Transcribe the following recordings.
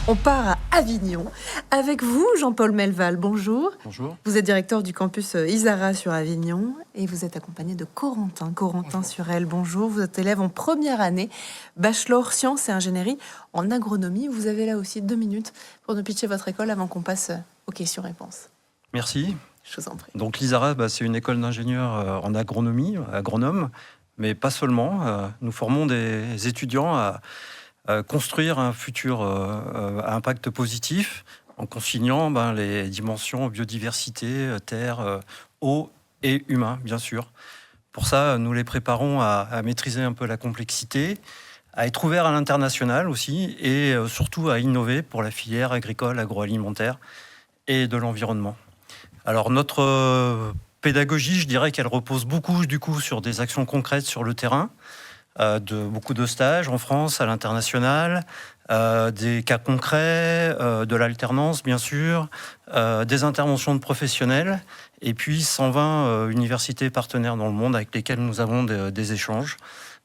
On part à Avignon. Avec vous, Jean-Paul Melval, bonjour. Bonjour. Vous êtes directeur du campus Isara sur Avignon et vous êtes accompagné de Corentin Surel, bonjour. Vous êtes élève en première année, bachelor sciences et ingénierie en agronomie. Vous avez là aussi 2 minutes pour nous pitcher votre école avant qu'on passe aux questions-réponses. Merci. Je vous en prie. Donc l'ISARA, c'est une école d'ingénieurs en agronomie, agronome, mais pas seulement. Nous formons des étudiants à construire un futur à impact positif en consignant les dimensions biodiversité, terre, eau et humain, bien sûr. Pour ça, nous les préparons à maîtriser un peu la complexité, à être ouverts à l'international aussi et surtout à innover pour la filière agricole, agroalimentaire et de l'environnement. Alors notre pédagogie, je dirais qu'elle repose beaucoup du coup sur des actions concrètes sur le terrain, beaucoup de stages en France, à l'international, des cas concrets, de l'alternance bien sûr, des interventions de professionnels, et puis 120 universités partenaires dans le monde avec lesquelles nous avons des échanges.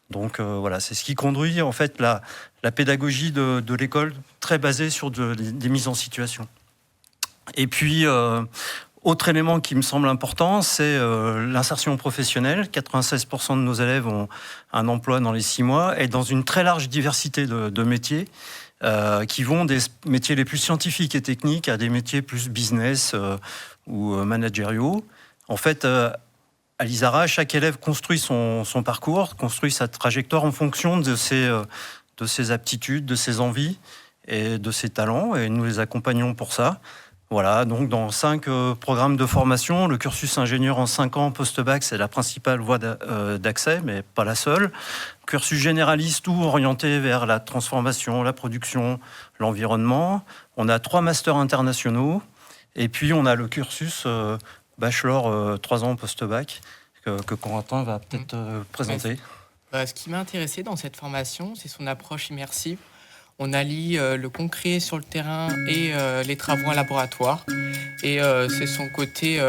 Donc voilà, c'est ce qui conduit en fait la pédagogie de l'école, très basée sur des mises en situation. Et puis autre élément qui me semble important, c'est l'insertion professionnelle. 96% de nos élèves ont un emploi dans les 6 mois et dans une très large diversité de métiers qui vont des métiers les plus scientifiques et techniques à des métiers plus business ou managériaux. En fait, à l'ISARA, chaque élève construit son parcours, construit sa trajectoire en fonction de ses aptitudes, de ses envies et de ses talents, et nous les accompagnons pour ça. Voilà, donc dans 5 programmes de formation, le cursus ingénieur en 5 ans post-bac, c'est la principale voie d'accès, mais pas la seule. Cursus généraliste, tout orienté vers la transformation, la production, l'environnement. On a 3 masters internationaux, et puis on a le cursus bachelor 3 ans post-bac, que Corentin va peut-être présenter. Ce qui m'a intéressé dans cette formation, c'est son approche immersive. On allie le concret sur le terrain et les travaux en laboratoire. Et c'est son côté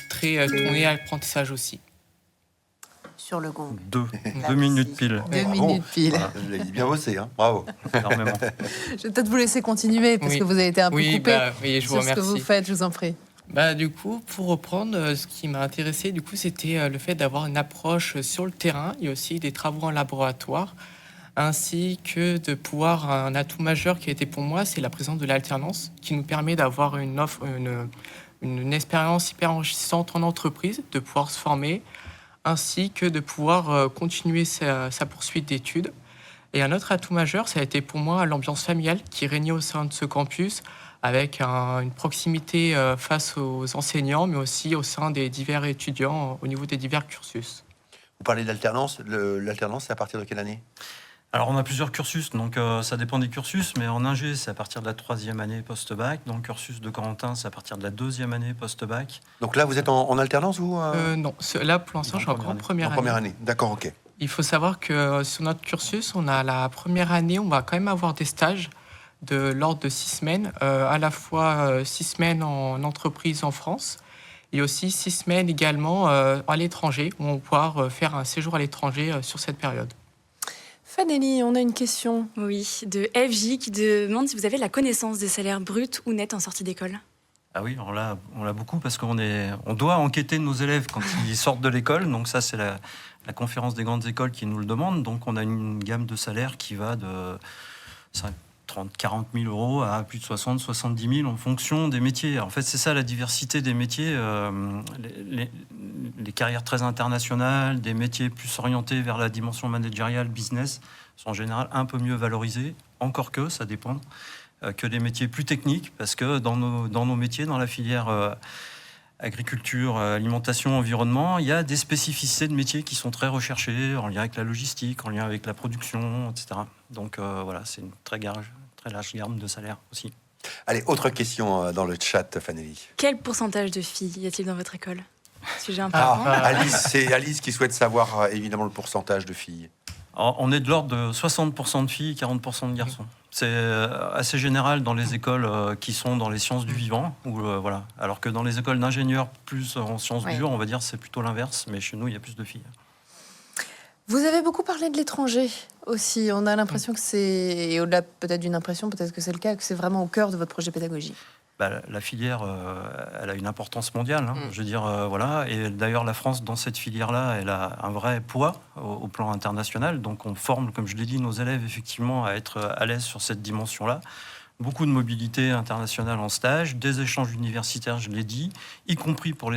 très tourné à l'apprentissage aussi. Sur le gong. 2 minutes pile. 2 minutes pile. Voilà, vous avez bien bossé, hein. Bravo. Énormément. Je vais peut-être vous laisser continuer parce que vous avez été un peu coupé je vous sur ce que remercie. vous faites, je vous en prie. Du coup, pour reprendre, ce qui m'a intéressé, du coup, c'était le fait d'avoir une approche sur le terrain. Il y a aussi des travaux en laboratoire, ainsi que de pouvoir, un atout majeur qui a été pour moi, c'est la présence de l'alternance, qui nous permet d'avoir une expérience hyper enrichissante en entreprise, de pouvoir se former, ainsi que de pouvoir continuer sa poursuite d'études. Et un autre atout majeur, ça a été pour moi l'ambiance familiale qui régnait au sein de ce campus, avec une proximité face aux enseignants, mais aussi au sein des divers étudiants au niveau des divers cursus. Vous parlez de l'alternance. L'alternance, c'est à partir de quelle année ? Alors, on a plusieurs cursus, donc ça dépend des cursus, mais en ingé, c'est à partir de la 3e année post-bac. Dans le cursus de Corentin, c'est à partir de la 2e année post-bac. Donc là, vous êtes en alternance, vous Non, là, pour l'instant, je suis encore en première année. D'accord, ok. Il faut savoir que sur notre cursus, on a la première année, on va quand même avoir des stages de l'ordre de 6 semaines, à la fois 6 semaines en entreprise en France, et aussi 6 semaines également à l'étranger, où on va pouvoir faire un séjour à l'étranger sur cette période. Fanelli, on a une question. Oui, de FJ qui demande si vous avez la connaissance des salaires bruts ou nets en sortie d'école. Ah oui, on l'a beaucoup parce qu'on doit enquêter nos élèves quand ils sortent de l'école. Donc ça, c'est la conférence des grandes écoles qui nous le demande. Donc on a une gamme de salaires qui va de 40 000 euros à plus de 60, 70 000 en fonction des métiers. En fait, c'est ça la diversité des métiers. Les carrières très internationales, des métiers plus orientés vers la dimension managériale, business, sont en général un peu mieux valorisés, encore que ça dépend, que les métiers plus techniques, parce que dans nos métiers, dans la filière agriculture, alimentation, environnement, il y a des spécificités de métiers qui sont très recherchées, en lien avec la logistique, en lien avec la production, etc. Donc voilà, c'est une très large gamme de salaires aussi. Allez, autre question dans le chat, Fanelli. Quel pourcentage de filles y a-t-il dans votre école? Sujet important. Alice, c'est Alice qui souhaite savoir évidemment le pourcentage de filles. Alors, on est de l'ordre de 60% de filles et 40% de garçons. C'est assez général dans les écoles qui sont dans les sciences du vivant, voilà. Alors que dans les écoles d'ingénieurs plus en sciences dures, on va dire c'est plutôt l'inverse, mais chez nous il y a plus de filles. Vous avez beaucoup parlé de l'étranger aussi. On a l'impression que c'est, et au-delà peut-être d'une impression, peut-être que c'est le cas, que c'est vraiment au cœur de votre projet pédagogique. La filière, elle a une importance mondiale. Je veux dire, voilà. Et d'ailleurs, la France, dans cette filière-là, elle a un vrai poids au plan international. Donc, on forme, comme je l'ai dit, nos élèves, effectivement, à être à l'aise sur cette dimension-là. Beaucoup de mobilité internationale en stage, des échanges universitaires, je l'ai dit, y compris pour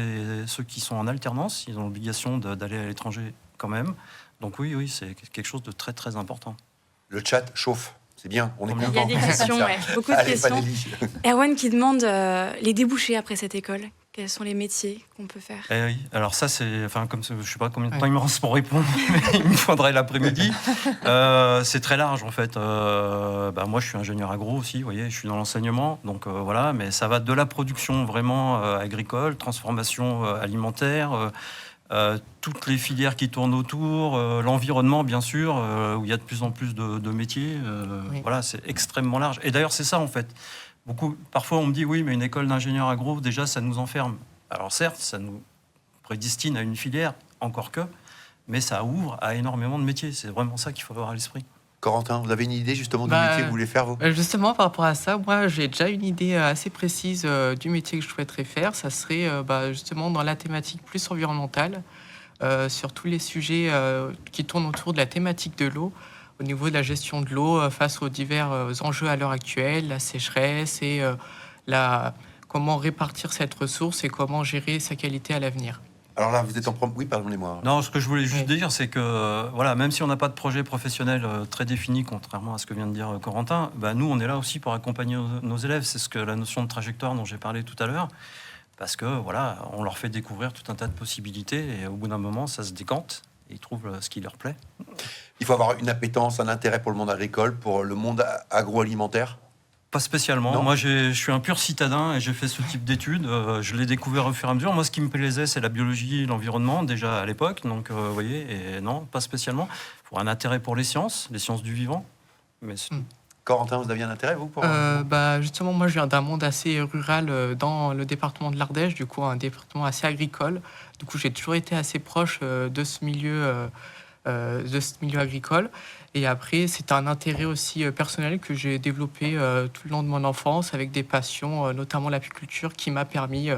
ceux qui sont en alternance. Ils ont l'obligation d'aller à l'étranger quand même. Donc oui, c'est quelque chose de très, très important. Le chat chauffe. C'est bien, on est Il y a content. des questions, ouais, beaucoup de Allez, questions. Valérie. Erwan qui demande les débouchés après cette école. Quels sont les métiers qu'on peut faire? Oui. Alors ça, c'est, comme je sais pas combien de temps il me reste pour répondre, mais il me faudrait l'après-midi. C'est très large en fait. Moi, je suis ingénieur agro aussi, vous voyez, je suis dans l'enseignement, donc voilà. Mais ça va de la production vraiment agricole, transformation alimentaire. Toutes les filières qui tournent autour, l'environnement bien sûr, où il y a de plus en plus de métiers. Voilà, c'est extrêmement large. Et d'ailleurs, c'est ça en fait. Parfois, on me dit oui, mais une école d'ingénieur agro, déjà, ça nous enferme. Alors certes, ça nous prédestine à une filière, encore que, mais ça ouvre à énormément de métiers. C'est vraiment ça qu'il faut avoir à l'esprit. Corentin, vous avez une idée justement du métier que vous voulez faire, vous? Justement, par rapport à ça, moi, j'ai déjà une idée assez précise du métier que je souhaiterais faire. Ça serait justement dans la thématique plus environnementale, sur tous les sujets qui tournent autour de la thématique de l'eau, au niveau de la gestion de l'eau face aux divers enjeux à l'heure actuelle, la sécheresse et comment répartir cette ressource et comment gérer sa qualité à l'avenir. Alors là, vous êtes en oui, pardonnez-moi. Non, ce que je voulais juste dire, c'est que voilà, même si on n'a pas de projet professionnel très défini, contrairement à ce que vient de dire Corentin, nous, on est là aussi pour accompagner nos élèves. C'est la notion de trajectoire dont j'ai parlé tout à l'heure. Parce que voilà, on leur fait découvrir tout un tas de possibilités et au bout d'un moment, ça se décante et ils trouvent ce qui leur plaît. Il faut avoir une appétence, un intérêt pour le monde agricole, pour le monde agroalimentaire? Pas spécialement. Non. Moi, je suis un pur citadin et j'ai fait ce type d'études. Je l'ai découvert au fur et à mesure. Moi, ce qui me plaisait, c'est la biologie et l'environnement, déjà à l'époque. Donc, vous voyez, et non, pas spécialement. Il faut un intérêt pour les sciences du vivant. Mais c'est tout. Corentin, vous aviez un intérêt, vous pour... Justement, moi, je viens d'un monde assez rural dans le département de l'Ardèche, du coup, un département assez agricole. Du coup, j'ai toujours été assez proche de ce milieu agricole. Et après, c'est un intérêt aussi personnel que j'ai développé tout le long de mon enfance avec des passions, notamment l'apiculture, qui m'a permis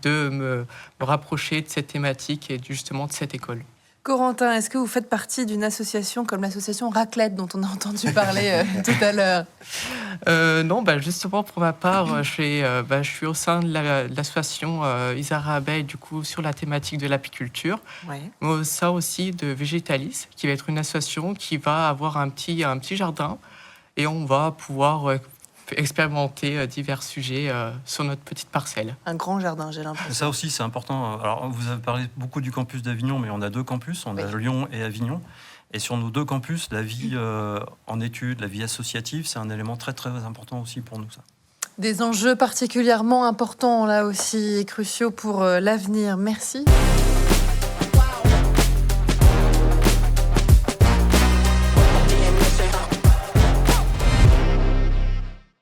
de me rapprocher de cette thématique et justement de cette école. Corentin, est-ce que vous faites partie d'une association comme l'association Raclette dont on a entendu parler tout à l'heure? Non, justement pour ma part, je suis au sein de l'association Isara Abeille, du coup sur la thématique de l'apiculture, Ouais. mais au sein aussi de Végétalis, qui va être une association qui va avoir un petit jardin et on va pouvoir expérimenter divers sujets sur notre petite parcelle. Un grand jardin, j'ai l'impression. Ça aussi, c'est important. Alors, vous avez parlé beaucoup du campus d'Avignon, mais on a 2 campus. On a Lyon et Avignon. Et sur nos 2 campus, la vie en études, la vie associative, c'est un élément très, très important aussi pour nous. Ça. Des enjeux particulièrement importants, là aussi, et cruciaux pour l'avenir. Merci.